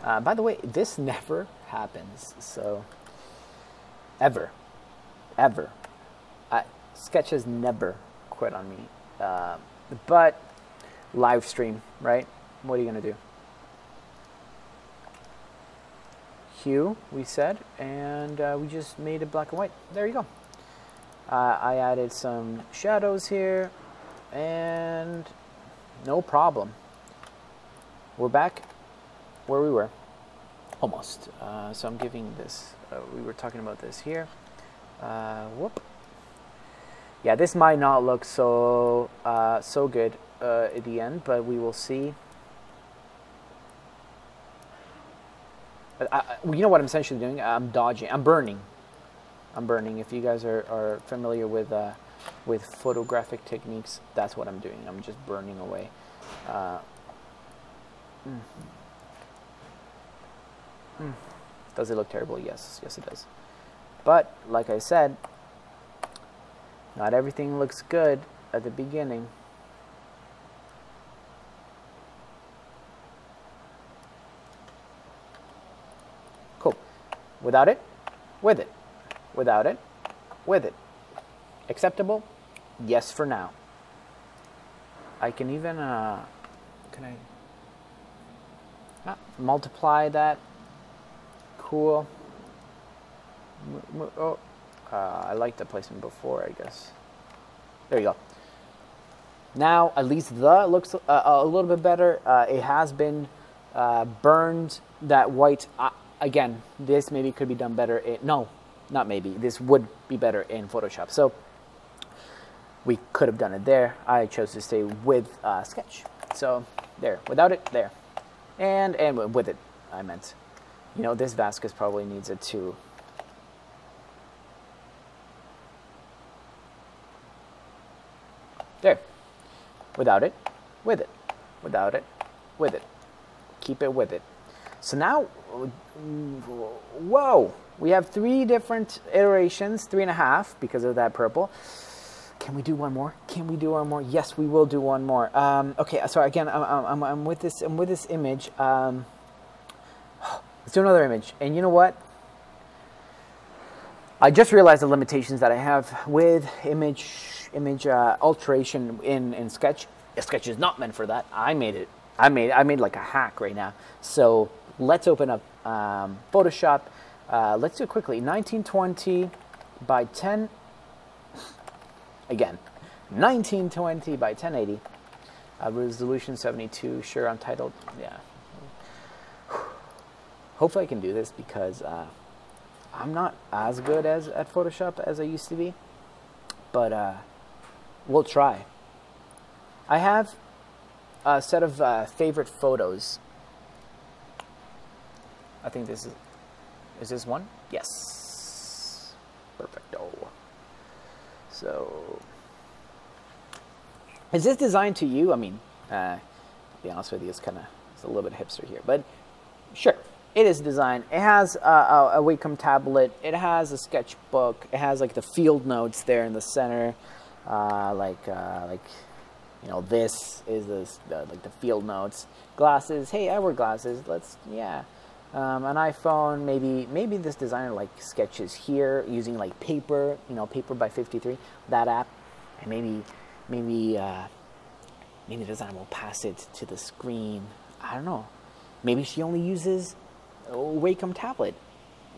By the way, this never happens. So ever. Sketch has never quit on me. But live stream, right? What are you going to do? Hue, we said, and we just made it black and white. There you go. I added some shadows here, and no problem. We're back where we were, almost. So I'm giving this, we were talking about this here. Whoop. Yeah, this might not look so so good at the end, but we will see. You know what I'm essentially doing? I'm dodging. I'm burning. If you guys are familiar with with photographic techniques. That's what I'm doing. I'm just burning away. Does it look terrible? Yes, yes it does. But like I said, not everything looks good at the beginning. Cool. Without it, with it. Without it, with it. Acceptable? Yes for now. I can even, can I multiply that? Cool. Oh, I liked the placement before, I guess. There you go. Now, at least the looks a little bit better. It has been burned, that white. Again, this maybe could be done better. No, not maybe. This would be better in Photoshop. So we could have done it there. I chose to stay with Sketch. So there, without it, there. And with it, I meant. You know, this Vazquez probably needs it too. There. Without it, with it. Without it, with it. Keep it with it. So now, whoa, we have 3 different iterations, 3.5 because of that purple. Can we do one more? Can we do one more? Yes, we will do one more. Okay, so again, I'm with this image. Let's do another image. And you know what? I just realized the limitations that I have with image alteration in Sketch. Sketch is not meant for that. I made like a hack right now. So let's open up Photoshop. Let's do it quickly. 1920 by 10. Again, 1920 by 1080. Resolution 72. Sure, untitled. Yeah. Hopefully I can do this because I'm not as good at Photoshop as I used to be. But we'll try. I have a set of favorite photos. I think this is this one? Yes. Perfecto. So, is this designed to you? I mean, to be honest with you, it's a little bit hipster here, but sure, it is designed. It has a Wacom tablet. It has a sketchbook. It has like the field notes there in the center, like you know, this is like the field notes. Glasses. Hey, I wear glasses. Yeah. An iPhone, maybe this designer like sketches here using like paper, you know, paper by 53, that app, and maybe the designer will pass it to the screen. I don't know. Maybe she only uses a Wacom tablet.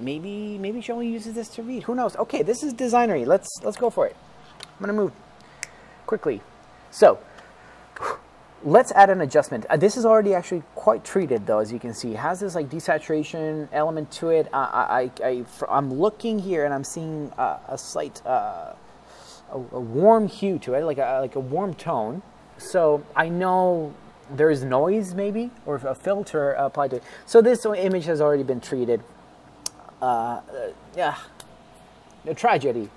Maybe she only uses this to read. Who knows? Okay, this is designery. Let's go for it. I'm gonna move quickly. So let's add an adjustment. This is already actually quite treated, though, as you can see. It has this like desaturation element to it. I'm looking here and I'm seeing a slight, a warm hue to it, like a warm tone. So I know there is noise, maybe, or a filter applied to it. So this image has already been treated. Yeah, a tragedy,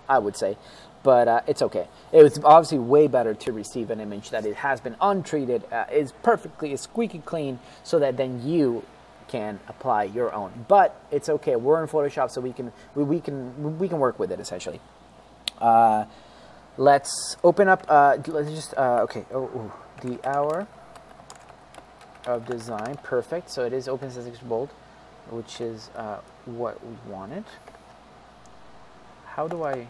I would say. But it's okay. It was obviously way better to receive an image that it has been untreated, is squeaky clean, so that then you can apply your own. But it's okay. We're in Photoshop, so we can work with it essentially. Let's open up. Let's just okay. Oh, the hour of design. Perfect. So it is open 6 bold, which is what we wanted. How do I?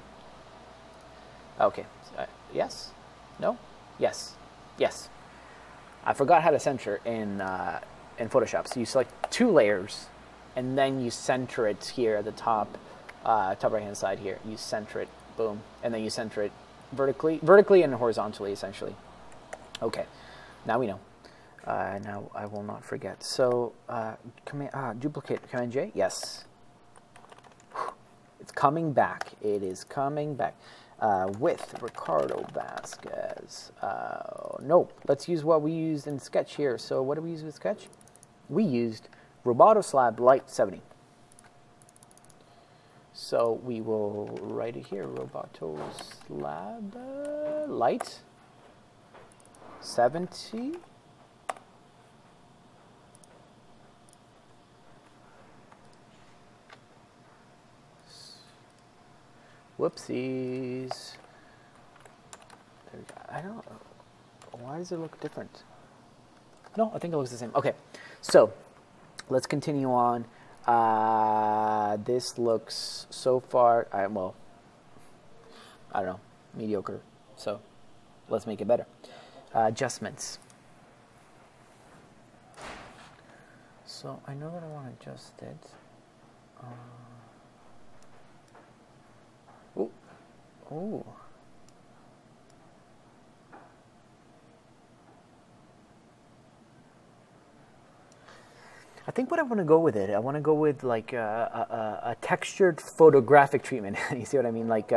Okay, yes, no, yes, yes. I forgot how to center in Photoshop. So you select 2 layers, and then you center it here at the top right hand side here. You center it, boom, and then you center it vertically and horizontally, essentially. Okay, now we know. Now I will not forget. So duplicate, Command J, yes. It's coming back. It is coming back. With Ricardo Vazquez. No, let's use what we used in Sketch here. So what did we use with Sketch? We used Roboto Slab Light 70. So we will write it here, Robotos Lab light 70. Whoopsies. There we go. I don't know. Why does it look different? No, I think it looks the same. Okay, so let's continue on. This looks so far, well, I don't know, mediocre. So let's make it better. Adjustments. So I know that I want to adjust it. Ooh. I think what I want to go with it, I want to go with like a textured photographic treatment. You see what I mean? Like,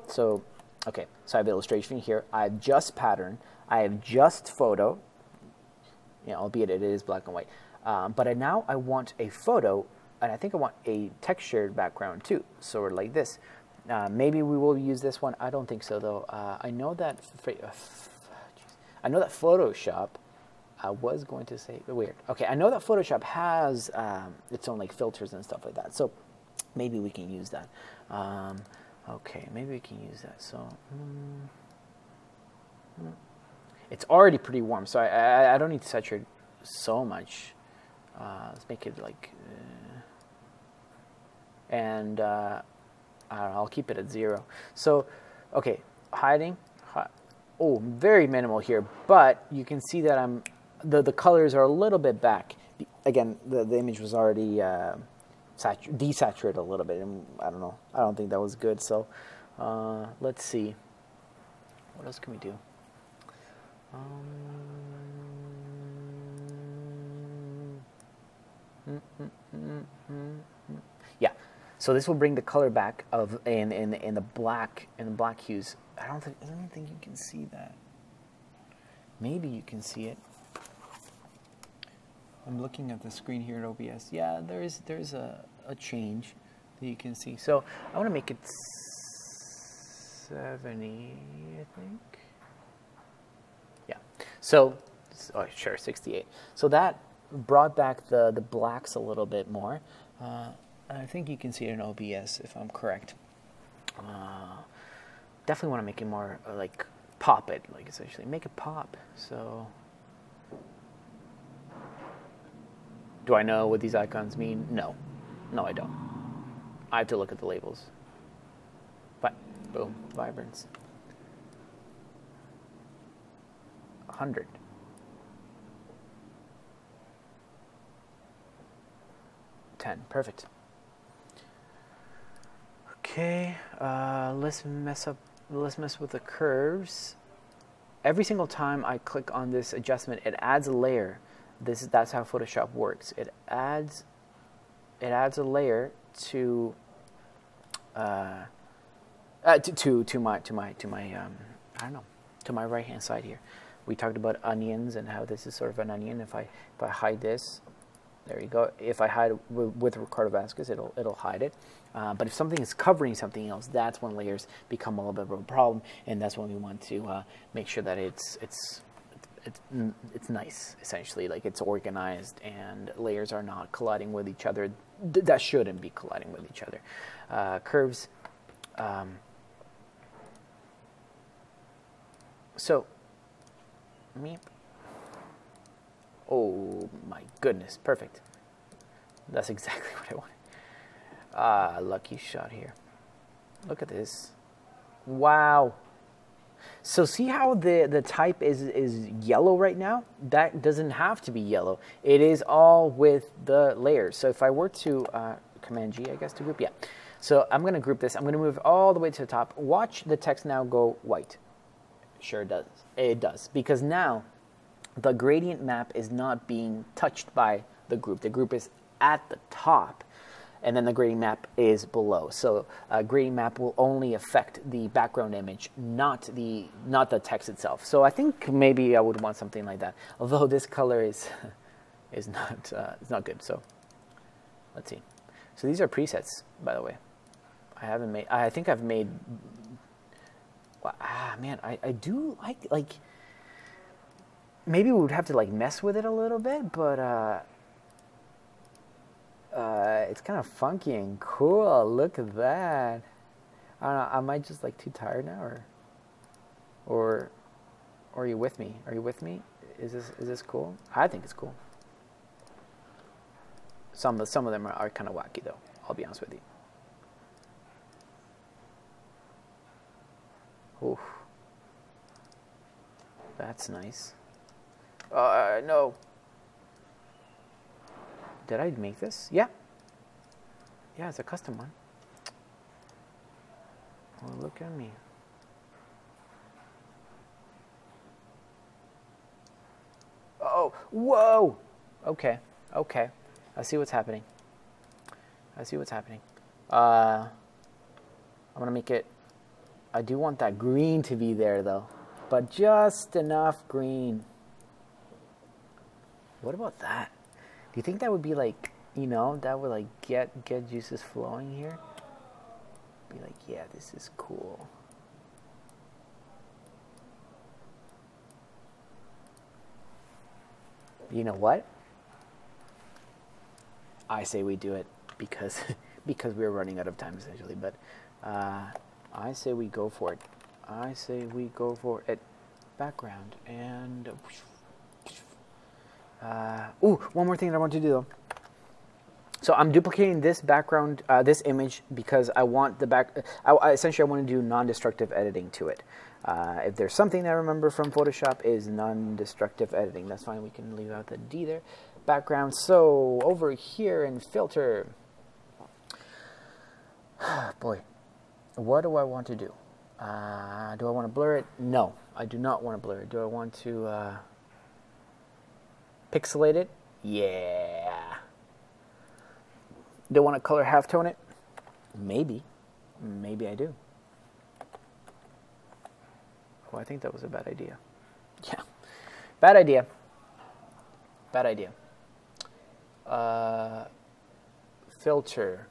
so, okay, so I have illustration here. I have just pattern. I have just photo. You know, albeit it is black and white. But now I want a photo, and I think I want a textured background too, sort of like this. Maybe we will use this one. I don't think so though. I know that Photoshop. I was going to say weird. Okay, I know that Photoshop has its own like filters and stuff like that. So maybe we can use that. Okay, maybe we can use that. So it's already pretty warm, so I don't need to saturate so much. Let's make it like, and I'll keep it at 0. So, okay, hiding. Oh, very minimal here, but you can see that the colors are a little bit back. Again, the image was already desaturated a little bit, and I don't know. I don't think that was good. So, let's see. What else can we do? Yeah. So this will bring the color back of in the black hues. I don't think you can see that. Maybe you can see it. I'm looking at the screen here at OBS. Yeah, there's a change that you can see. So I want to make it 70, I think. Yeah. So, oh, sure, 68. So that brought back the blacks a little bit more. I think you can see it in OBS if I'm correct. Definitely want to make it more like pop it, like essentially make it pop. So, do I know what these icons mean? No, I don't. I have to look at the labels. But boom, vibrance. 100. Perfect. Okay, let's mess with the curves. Every single time I click on this adjustment, it adds a layer. That's how Photoshop works. It adds a layer to my I don't know, to my right hand side here. We talked about onions and how this is sort of an onion. If I hide this, there you go. If I hide with Ricardo Vazquez, it'll hide it. But if something is covering something else, that's when layers become a little bit of a problem, and that's when we want to make sure that it's nice, essentially, like it's organized and layers are not colliding with each other. That shouldn't be colliding with each other. Curves. So, meep. Oh my goodness, perfect. That's exactly what I wanted. Lucky shot here. Look at this. Wow. So see how the type is yellow right now? That doesn't have to be yellow. It is all with the layers. So if I were to, Command G, I guess, to group, yeah. So I'm gonna group this. I'm gonna move all the way to the top. Watch the text now go white. Sure it does. It does, because now the gradient map is not being touched by the group. The group is at the top, and then the gradient map is below. So gradient map will only affect the background image, not the text itself. So I think maybe I would want something like that. Although this color is not good. So let's see. So these are presets, by the way. I haven't made. I think I've made. Man, I do like. Maybe we would have to like mess with it a little bit, but it's kind of funky and cool. Look at that. I don't know. Am I just like too tired now, or are you with me? Are you with me? Is this cool? I think it's cool. Some of them are kind of wacky though. I'll be honest with you. Oof. That's nice. No. Did I make this? Yeah. Yeah, it's a custom one. Oh, look at me. Oh, whoa. Okay, okay. I see what's happening. I see what's happening. I'm gonna make it. I do want that green to be there though, but just enough green. What about that? Do you think that would be like, you know, that would like get juices flowing here? Be like, yeah, this is cool. You know what? I say we do it because we're running out of time essentially, but I say we go for it. I say we go for it. Background and ooh, one more thing that I want to do though. So I'm duplicating this background, this image, because I want the essentially I want to do non-destructive editing to it. If there's something that I remember from Photoshop is non-destructive editing. That's fine. We can leave out the D there. Background. So over here in filter. Boy, what do I want to do? Do I want to blur it? No, I do not want to blur it. Do I want to pixelate it? Yeah. Do I want to color halftone it? Maybe. Maybe I do. Oh, I think that was a bad idea. Yeah. Bad idea. Bad idea. Filter.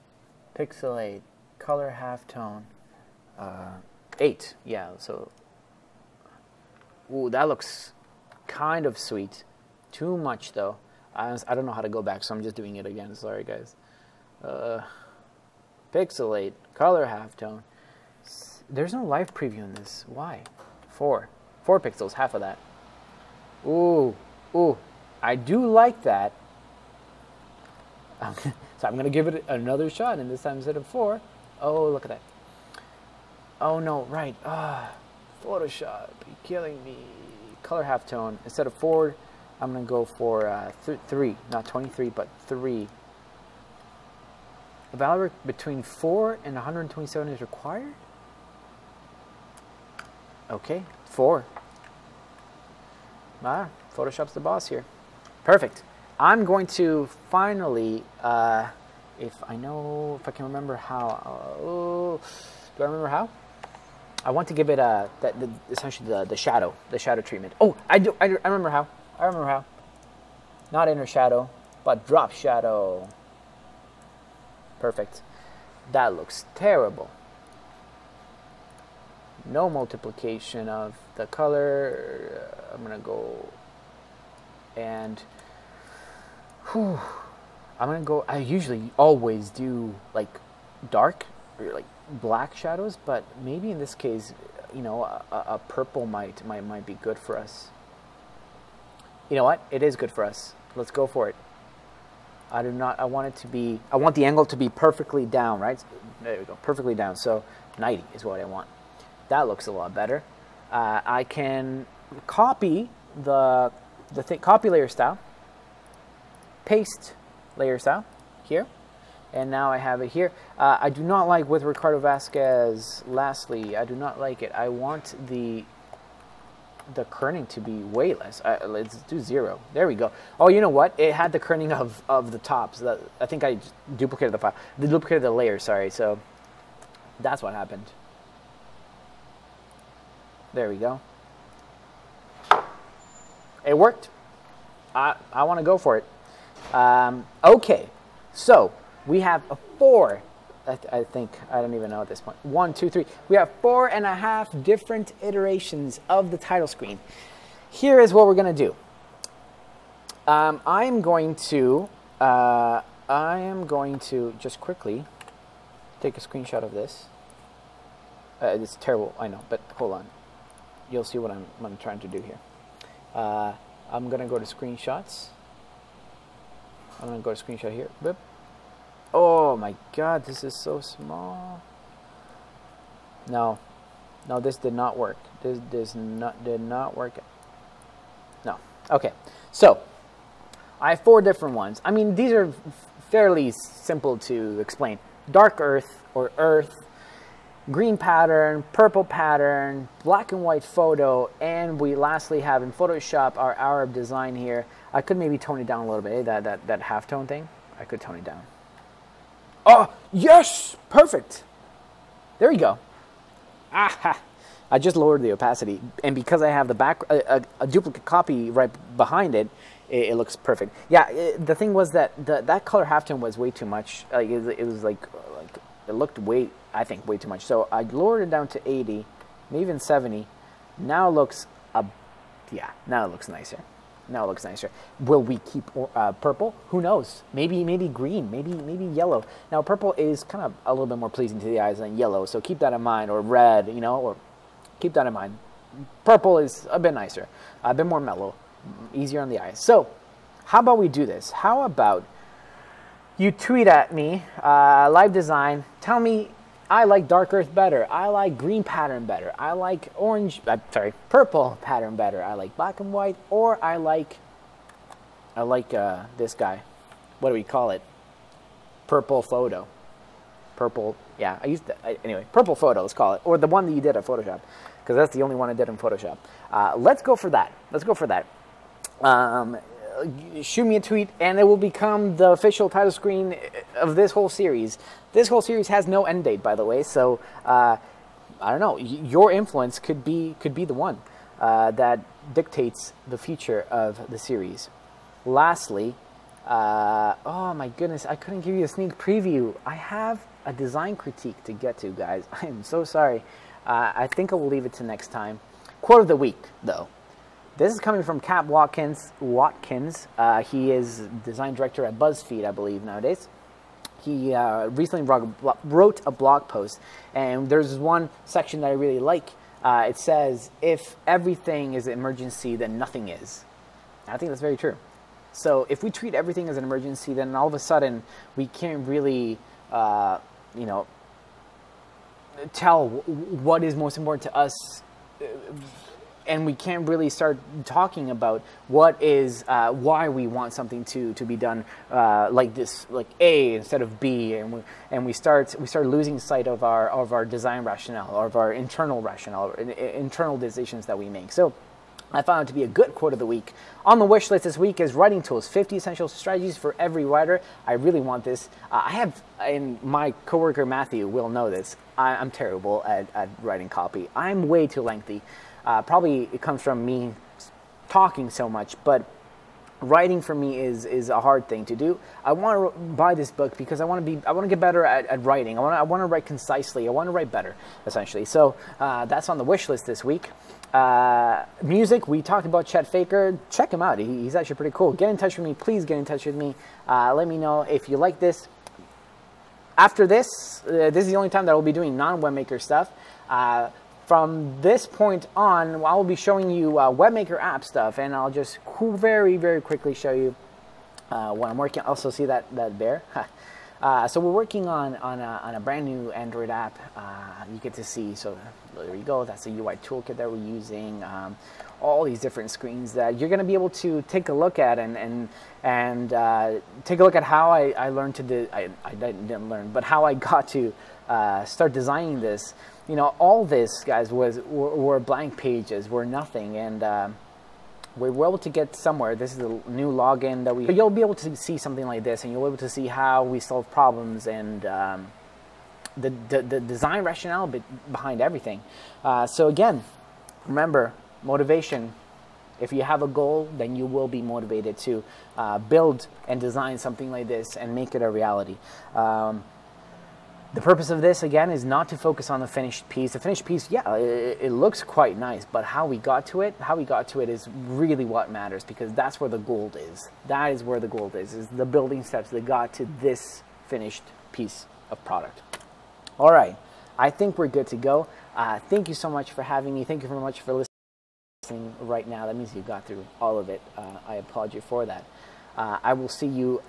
Pixelate. Color halftone. 8. Yeah, so. Ooh, that looks kind of sweet. Too much, though. I don't know how to go back, so I'm just doing it again. Sorry, guys. Pixelate, color halftone. There's no live preview in this. Why? 4 pixels, half of that. Ooh, ooh, I do like that. So I'm gonna give it another shot, and this time instead of 4. Oh, look at that. Oh no, right. Photoshop, you're killing me. Color halftone. Instead of 4, I'm gonna go for 3, not 23, but 3. A value between 4 and 127 is required? Okay, 4. Photoshop's the boss here. Perfect. I'm going to finally, if I can remember how. Do I remember how? I want to give it essentially the shadow treatment. Oh, I remember how. I remember how. Not inner shadow, but drop shadow. Perfect. That looks terrible. No multiplication of the color. I'm gonna go and I'm gonna go. I usually always do like dark or like black shadows, but maybe in this case, you know, a purple might be good for us. You know what? It is good for us. Let's go for it. I want it to be, I want the angle to be perfectly down, right? There we go, perfectly down. So 90 is what I want. That looks a lot better. I can copy copy layer style, paste layer style here, and now I have it here. I do not like with Ricardo Vazquez, lastly, I do not like it. I want the kerning to be way less. Let's do 0. There we go. Oh, you know what? It had the kerning of the tops. I think I duplicated the file. Duplicated the layer, sorry. So that's what happened. There we go. It worked. I want to go for it. Okay, so we have 4 I think, I don't even know at this point. 1, 2, 3. We have 4.5 different iterations of the title screen. Here is what we're going to do. I am going to just quickly take a screenshot of this. It's terrible, I know, but hold on. You'll see what I'm trying to do here. I'm going to go to screenshots. I'm going to go to screenshot here. Boop. Oh my God, this is so small. No, this did not work. This did not work. No. Okay, so I have 4 different ones. I mean, these are fairly simple to explain. Dark earth or earth, green pattern, purple pattern, black and white photo, and we lastly have in Photoshop our Arab design here. I could maybe tone it down a little bit, that halftone thing. I could tone it down. Oh, yes! Perfect! There you go. Aha! I just lowered the opacity, and because I have the a duplicate copy right behind it, it looks perfect. Yeah, the thing was that that color halftone was way too much. It was like it looked way, I think, way too much. So I lowered it down to 80, maybe even 70. Now it looks, yeah, now it looks nicer. Now it looks nicer. Will we keep purple? Who knows? Maybe green, maybe yellow. Now purple is kind of a little bit more pleasing to the eyes than yellow, so keep that in mind. Or red, you know, or keep that in mind. Purple is a bit nicer, a bit more mellow, easier on the eyes. So how about we do this? How about you tweet at me, live design, tell me I like dark earth better, I like green pattern better, I like purple pattern better, I like black and white, or I like this guy. What do we call it? Purple photo. Purple, yeah, I used to, anyway, purple photo, let's call it, or the one that you did at Photoshop, because that's the only one I did in Photoshop. Let's go for that. Let's go for that. Shoot me a tweet and it will become the official title screen of this whole series. This whole series has no end date, by the way, so I don't know, your influence could be the one that dictates the future of the series. Lastly, oh my goodness, I couldn't give you a sneak preview. I have a design critique to get to, guys. I am so sorry. I think I will leave it to next time. Quote of the week, though. This is coming from Cap Watkins. He is design director at BuzzFeed, I believe, nowadays. He recently wrote a blog post, and there's one section that I really like. It says, if everything is an emergency, then nothing is. I think that's very true. So if we treat everything as an emergency, then all of a sudden we can't really, you know, tell what is most important to us, and we can't really start talking about what is why we want something to be done like this, like A instead of B, and we start losing sight of our design rationale, or of our internal rationale, internal decisions that we make. So I found it to be a good quote of the week. On the wish list this week is writing tools, 50 essential strategies for every writer. I really want this. I have, and my coworker Matthew will know this, I'm terrible at writing copy. I'm way too lengthy. Probably it comes from me talking so much, but writing for me is a hard thing to do. I want to buy this book because I want to get better at writing. I want to write concisely. I want to write better, essentially. So that's on the wish list this week. Music, we talked about Chet Faker. Check him out. He's actually pretty cool. Get in touch with me. Please get in touch with me. Let me know if you like this. After this, this is the only time that I will be doing non-Webmaker stuff. From this point on, I will be showing you Webmaker app stuff, and I'll just very, very quickly show you what I'm working on. Also, see that bear? So we're working on a brand new Android app. You get to see, so there you go. That's the UI toolkit that we're using. All these different screens that you're going to be able to take a look at and take a look at how I learned to do. I didn't learn, but how I got to start designing this. You know, all this, guys, were blank pages, were nothing, and we were able to get somewhere. This is a new login that we. You'll be able to see something like this, and you'll be able to see how we solve problems and the design rationale behind everything. So again, remember, motivation. If you have a goal, then you will be motivated to build and design something like this and make it a reality. The purpose of this, again, is not to focus on the finished piece. The finished piece, yeah, it looks quite nice, but how we got to it is really what matters, because that's where the gold is. That is where the gold is the building steps that got to this finished piece of product. All right, I think we're good to go. Thank you so much for having me. Thank you very much for listening right now. That means you got through all of it. I applaud you for that. I will see you